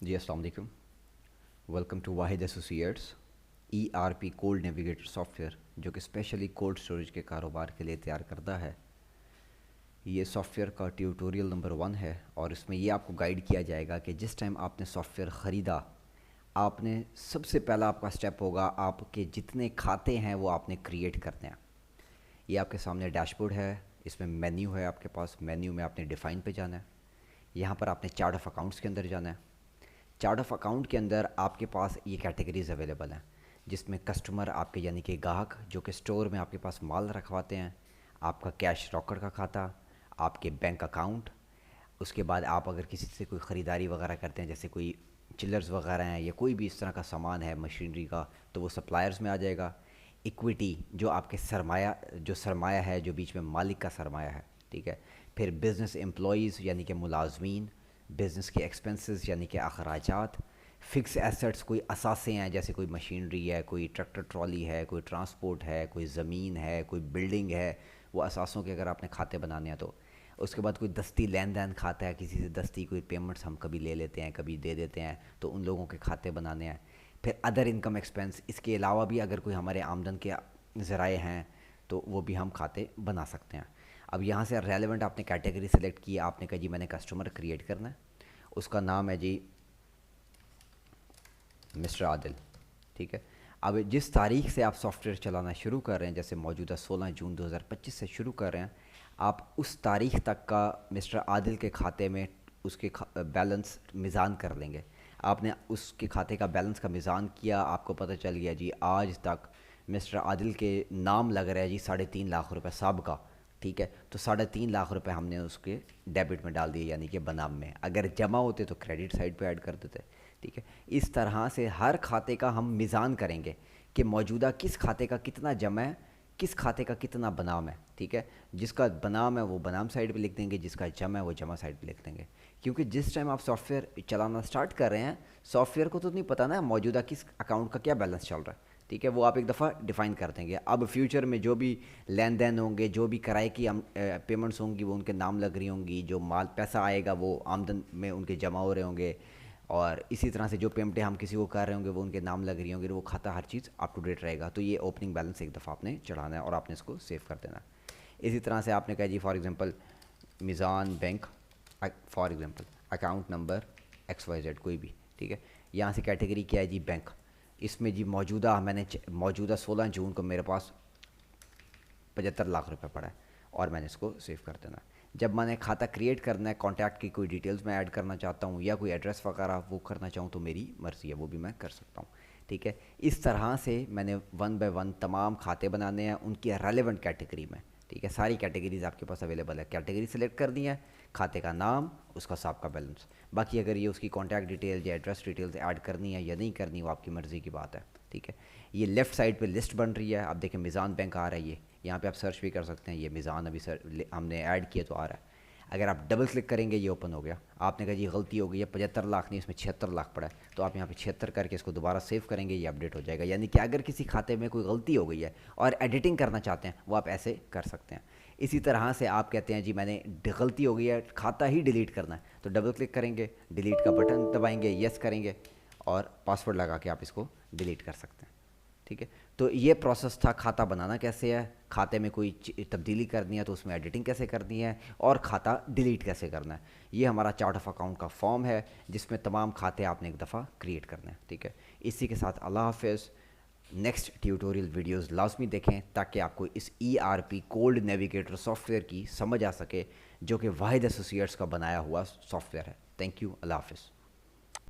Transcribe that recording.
जी अस्सलाम वालेकुम। Welcome to Wahid associates ERP cloud navigator software, जो कि स्पेशली कोल्ड स्टोरेज के कारोबार के लिए तैयार करता है। ये सॉफ्टवेयर का ट्यूटोरियल नंबर 1 है और इसमें ये आपको गाइड किया जाएगा कि जिस टाइम आपने सॉफ्टवेयर ख़रीदा, आपने सबसे पहला आपका स्टेप होगा आपके जितने खाते हैं वो आपने क्रिएट करने हैं। ये आपके सामने डैशबोर्ड है, इसमें मेन्यू है आपके पास। मेन्यू में आपने डिफ़ाइन पे जाना है। यहाँ पर आपने चार्ट ऑफ अकाउंट्स के अंदर जाना है। चार्ट ऑफ अकाउंट के अंदर आपके पास ये कैटेगरीज अवेलेबल हैं, जिसमें कस्टमर आपके यानी कि ग्राहक जो कि स्टोर में आपके पास माल रखवाते हैं, आपका कैश रॉकर का खाता, आपके बैंक अकाउंट। उसके बाद आप अगर किसी से कोई ख़रीदारी वगैरह करते हैं, जैसे कोई चिल्लर्स वगैरह हैं या कोई भी इस तरह का सामान है मशीनरी का, तो वो सप्लायर्स में आ जाएगा। इक्विटी जो आपके सरमाया है, जो बीच में मालिक का सरमाया है, ठीक है। फिर बिज़नेस एम्प्लॉइज़ यानी कि मुलाजमीन, बिज़नेस के एक्सपेंसेस यानी कि अखराजात, फ़िक्स एसेट्स कोई असासे हैं, जैसे कोई मशीनरी है, कोई ट्रैक्टर ट्रॉली है, कोई ट्रांसपोर्ट है, कोई ज़मीन है, कोई बिल्डिंग है, वो असासों के अगर आपने खाते बनाने हैं तो। उसके बाद कोई दस्ती लेन देन खाता है, किसी से दस्ती कोई पेमेंट्स हम कभी ले लेते हैं, कभी दे देते हैं, तो उन लोगों के खाते बनाने हैं। फिर अदर इनकम एक्सपेंस, इसके अलावा भी अगर कोई हमारे आमदन के ज़राए हैं तो वो भी हम खाते बना सकते हैं। अब यहाँ से रेलेवेंट आपने कैटेगरी सेलेक्ट की, आपने कहा जी मैंने कस्टमर क्रिएट करना है, उसका नाम है जी मिस्टर आदिल, ठीक है। अब जिस तारीख से आप सॉफ्टवेयर चलाना शुरू कर रहे हैं, जैसे मौजूदा 16 जून 2025 से शुरू कर रहे हैं, आप उस तारीख तक का मिस्टर आदिल के खाते में उसके बैलेंस मिज़ान कर लेंगे। आपने उसके खाते का बैलेंस का मिज़ान किया, आपको पता चल गया जी आज तक मिस्टर आदिल के नाम लग रहा है जी 3.5 लाख रुपए सबका, ठीक है। तो 3.5 लाख रुपए हमने उसके डेबिट में डाल दिए, यानी कि बनाम में। अगर जमा होते तो क्रेडिट साइड पे ऐड कर देते, ठीक है। इस तरह से हर खाते का हम मिज़ान करेंगे कि मौजूदा किस खाते का कितना जमा है, किस खाते का कितना बनाम है, ठीक है। जिसका बनाम है वो बनाम साइड पे लिख देंगे, जिसका जमा है वो जमा साइड पे लिख देंगे। क्योंकि जिस टाइम आप सॉफ्टवेयर चलाना स्टार्ट कर रहे हैं, सॉफ्टवेयर को तो नहीं पता ना मौजूदा किस अकाउंट का क्या बैलेंस चल रहा है, ठीक है। वो आप एक दफ़ा डिफ़ाइन कर देंगे। अब फ्यूचर में जो भी लेन देन होंगे, जो भी किराए की पेमेंट्स होंगी, वो उनके नाम लग रही होंगी, जो माल पैसा आएगा वो आमदन में उनके जमा हो रहे होंगे, और इसी तरह से जो पेमेंटें हम किसी को कर रहे होंगे वो उनके नाम लग रही होंगी, वो खाता हर चीज़ अप टू डेट रहेगा। तो ये ओपनिंग बैलेंस एक दफ़ा आपने चढ़ाना है और आपने इसको सेव कर देना है। इसी तरह से आपने कहा जी for example Meezan bank, for example account number XYZ कोई भी, ठीक है। यहाँ से कैटेगरी क्या है जी बैंक। इसमें जी मौजूदा 16 जून को मेरे पास 75 लाख रुपए पड़ा है और मैंने इसको सेव कर देना है। जब मैंने खाता क्रिएट करना है, कॉन्टैक्ट की कोई डिटेल्स मैं ऐड करना चाहता हूँ या कोई एड्रेस वगैरह वो करना चाहूँ तो मेरी मर्ज़ी है, वो भी मैं कर सकता हूँ, ठीक है। इस तरह से मैंने 1 बाय 1 तमाम खाते बनाने हैं उनकी रेलेवेंट कैटेगरी में, ठीक है। सारी कैटेगरीज आपके पास अवेलेबल है। कैटेगरी सेलेक्ट कर दी है, खाते का नाम, उसका साहब का बैलेंस। बाकी अगर ये उसकी कॉन्टैक्ट डिटेल या एड्रेस डिटेल्स ऐड करनी है या नहीं करनी, वो आपकी मर्ज़ी की बात है, ठीक है। ये लेफ़्ट साइड पे लिस्ट बन रही है, आप देखें मिज़ान बैंक आ रहा है, ये यहाँ पे आप सर्च भी कर सकते हैं। ये मिज़ान अभी हमने ऐड किया तो आ रहा है। अगर आप डबल क्लिक करेंगे ये ओपन हो गया। आपने कहा जी गलती हो गई है, 75 लाख नहीं इसमें 76 लाख पड़ा है, तो आप यहाँ पे 76 करके इसको दोबारा सेव करेंगे, ये अपडेट हो जाएगा। यानी कि अगर किसी खाते में कोई गलती हो गई है और एडिटिंग करना चाहते हैं, वो आप ऐसे कर सकते हैं। इसी तरह से आप कहते हैं जी मैंने गलती हो गई है, खाता ही डिलीट करना है, तो डबल क्लिक करेंगे, डिलीट का बटन दबाएंगे, येस करेंगे और पासवर्ड लगा के आप इसको डिलीट कर सकते हैं, ठीक है। तो ये प्रोसेस था खाता बनाना कैसे है, खाते में कोई तब्दीली करनी है तो उसमें एडिटिंग कैसे करनी है, और खाता डिलीट कैसे करना है। ये हमारा चार्ट ऑफ अकाउंट का फॉर्म है जिसमें तमाम खाते आपने एक दफ़ा क्रिएट करने हैं, ठीक है। इसी के साथ अल्लाह हाफ़िज़। नेक्स्ट ट्यूटोरियल वीडियोस लाजमी देखें ताकि आपको इस ERP कोल्ड नेविगेटर सॉफ्टवेयर की समझ आ सके, जो कि वाहिद एसोसिएट्स का बनाया हुआ सॉफ्टवेयर है। थैंक यू, अल्लाह हाफ़िज़।